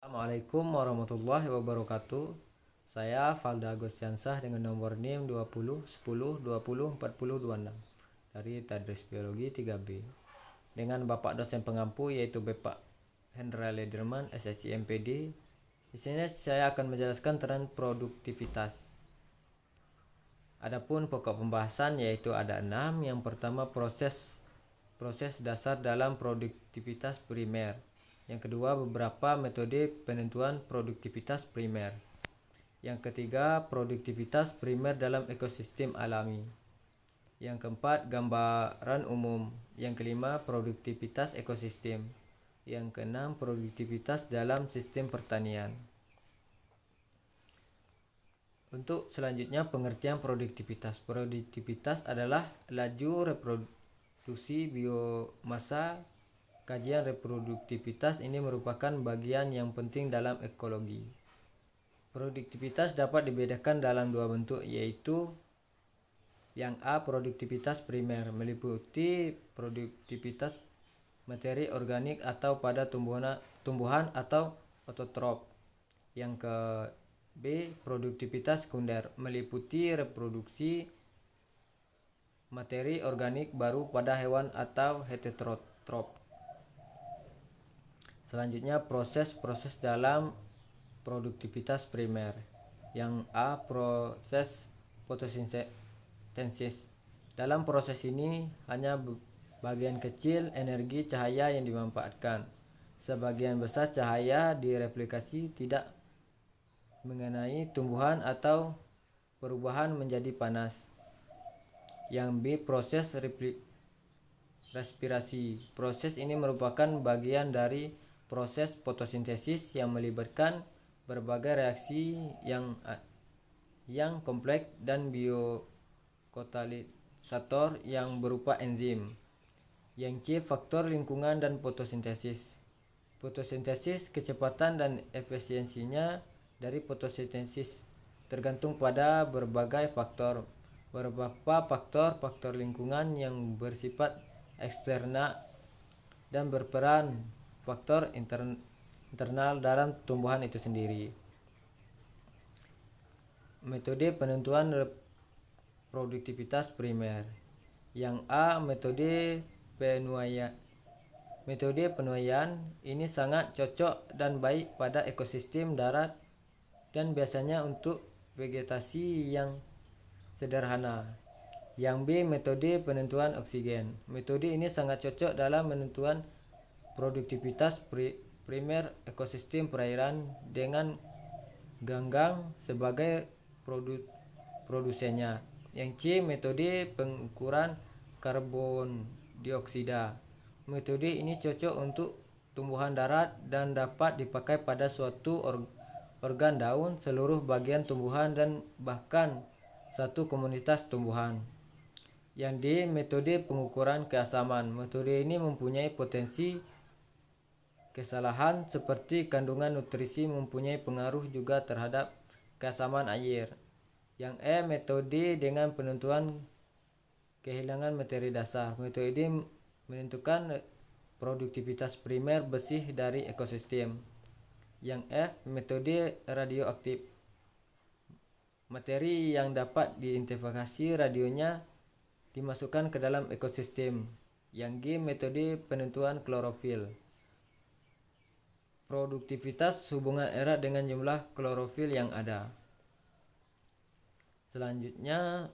Assalamualaikum warahmatullahi wabarakatuh. Saya Valda Agustiansah dengan nomor NIM 20 10 20 40 26 dari Tadris Biologi 3B dengan Bapak dosen pengampu yaitu Bapak Hendra Lederman SSI MPD. Di sini saya akan menjelaskan tentang produktivitas. Adapun pokok pembahasan yaitu ada 6. Yang pertama proses dasar dalam produktivitas primer. Yang kedua, beberapa metode penentuan produktivitas primer. Yang ketiga, produktivitas primer dalam ekosistem alami. Yang keempat, gambaran umum. Yang kelima, produktivitas ekosistem. Yang keenam, produktivitas dalam sistem pertanian. Untuk selanjutnya, pengertian produktivitas. Produktivitas adalah laju reproduksi biomasa. Kajian reproduktivitas ini merupakan bagian yang penting dalam ekologi. Produktivitas dapat dibedakan dalam dua bentuk, yaitu yang A, produktivitas primer, meliputi produktivitas materi organik atau pada tumbuhan atau ototrop. Yang ke B, produktivitas sekunder, meliputi reproduksi materi organik baru pada hewan atau heterotrop. Selanjutnya, proses dalam produktivitas primer. Yang A, proses fotosintesis. Dalam proses ini hanya bagian kecil energi cahaya yang dimanfaatkan. Sebagian besar cahaya direplikasi tidak mengenai tumbuhan atau perubahan menjadi panas. Yang B, proses respirasi. Proses ini merupakan bagian dari proses fotosintesis yang melibatkan berbagai reaksi yang kompleks dan biokatalisator yang berupa enzim. Yang C, faktor lingkungan dan fotosintesis. Fotosintesis, kecepatan dan efisiensinya dari fotosintesis tergantung pada berbagai faktor. Beberapa faktor lingkungan yang bersifat eksternal dan berperan faktor internal dalam tumbuhan itu sendiri. Metode penentuan produktivitas primer. Yang A, metode penuaian. Metode penuaian ini sangat cocok dan baik pada ekosistem darat dan biasanya untuk vegetasi yang sederhana. Yang B, metode penentuan oksigen. Metode ini sangat cocok dalam menentukan produktivitas primer ekosistem perairan dengan ganggang sebagai produsennya. Yang C, metode pengukuran karbon dioksida. Metode ini cocok untuk tumbuhan darat dan dapat dipakai pada suatu organ daun, seluruh bagian tumbuhan dan bahkan satu komunitas tumbuhan. Yang D, metode pengukuran keasaman. Metode ini mempunyai potensi kesalahan seperti kandungan nutrisi mempunyai pengaruh juga terhadap keasaman air. Yang E, metode dengan penentuan kehilangan materi dasar. Metode ini menentukan produktivitas primer bersih dari ekosistem. Yang F, metode radioaktif. Materi yang dapat diidentifikasi radionya dimasukkan ke dalam ekosistem. Yang G, metode penentuan klorofil. Produktivitas hubungan erat dengan jumlah klorofil yang ada. Selanjutnya,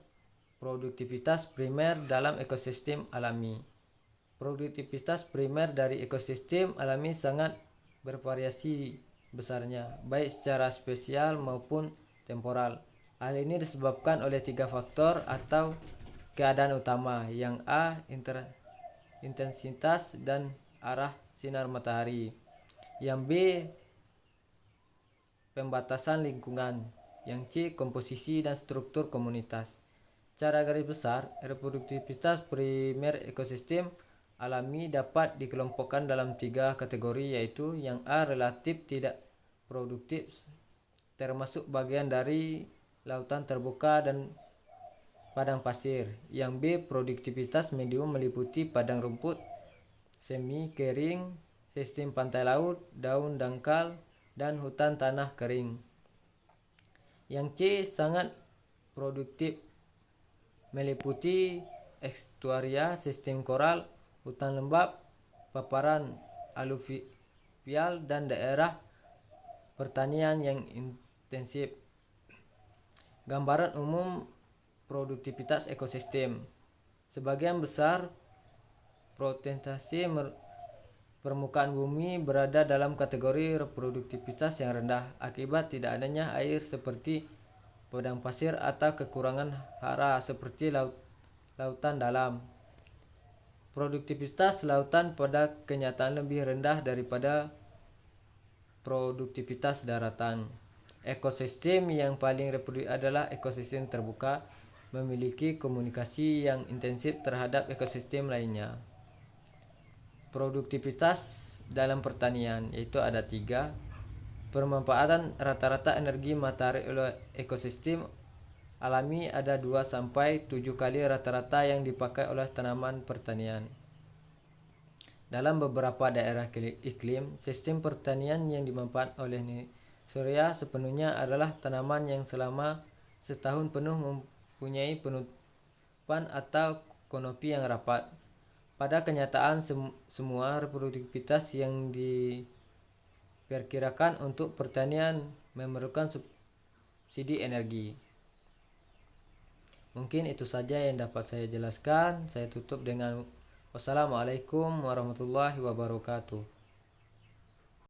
produktivitas primer dalam ekosistem alami. Produktivitas primer dari ekosistem alami sangat bervariasi besarnya, baik secara spesial maupun temporal. Hal ini disebabkan oleh 3 faktor atau keadaan utama. Yang A, intensitas dan arah sinar matahari. Yang B, pembatasan lingkungan. Yang C, komposisi dan struktur komunitas. Secara garis besar, reproduktivitas primer ekosistem alami dapat dikelompokkan dalam 3 kategori, yaitu yang A, relatif tidak produktif, termasuk bagian dari lautan terbuka dan padang pasir. Yang B, produktivitas medium, meliputi padang rumput semi kering, sistem pantai laut, daun dangkal, dan hutan tanah kering. Yang C sangat produktif, meliputi ekstuaria, sistem koral, hutan lembab, paparan aluvial, dan daerah pertanian yang intensif. Gambaran umum produktivitas ekosistem. Sebagian besar presentasi permukaan bumi berada dalam kategori produktivitas yang rendah akibat tidak adanya air seperti padang pasir atau kekurangan hara seperti lautan dalam. Produktivitas lautan pada kenyataan lebih rendah daripada produktivitas daratan. Ekosistem yang paling reproduktif adalah ekosistem terbuka, memiliki komunikasi yang intensif terhadap ekosistem lainnya. Produktivitas dalam pertanian yaitu ada 3. Pemanfaatan rata-rata energi matahari oleh ekosistem alami ada 2-7 kali rata-rata yang dipakai oleh tanaman pertanian. Dalam beberapa daerah iklim, sistem pertanian yang dimanfaatkan oleh surya sepenuhnya adalah tanaman yang selama setahun penuh mempunyai penutupan atau kanopi yang rapat. Pada kenyataan, semua produktivitas yang diperkirakan untuk pertanian memerlukan subsidi energi. Mungkin itu saja yang dapat saya jelaskan. Saya tutup dengan wassalamualaikum warahmatullahi wabarakatuh.